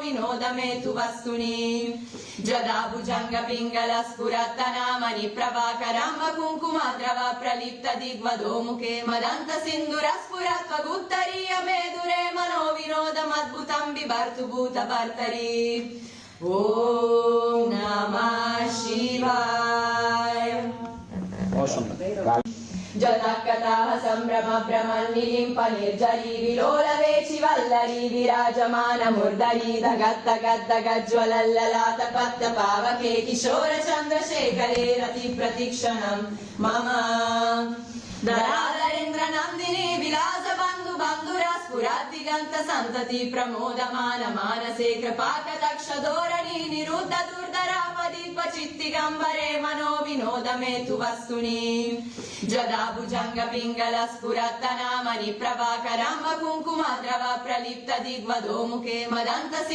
विनोदमेतु वस्तुनि जदा भुजंग पिंगल स्फुरत्तनामनि प्रभाकरंब कुंकुमाद्रव प्रलिप्त दिग्वधो मुखे मदंत सिंधुर स्फुरत्वगुत्तरीय मेदुरे मनो विनोदमद्भुतं बिभर्तु भूतभर्तरि ओम नमः शिवाय जतकथाः संभ्रम भ्रमन्निलिम्प निर्जरी विलोलवेचि वल्लरी विराजमान मुर्दरी धगद्धगद्धगज्ज्वलल्ललाट पद्म पावके किशोर चन्द्रशेखरे रति प्रतिक्षणं मम धराधरेन्द्र नन्दिनी विलास बन्धु बन्धुरा स्फुरद्दिगन्त सन्तति प्रमोदमान मानसे कृपाकटाक्ष धोरणी निरुद्ध दुर्धरापदीप चित्तिगम्बरे मनो विनोदमेतु वस्तुनि जदा भुजंग पिंगल स्फुरत्तनामनि प्रभाकरंब कुंकुमाद्रव प्रलिप्त दिग्वधो मुखे मदंत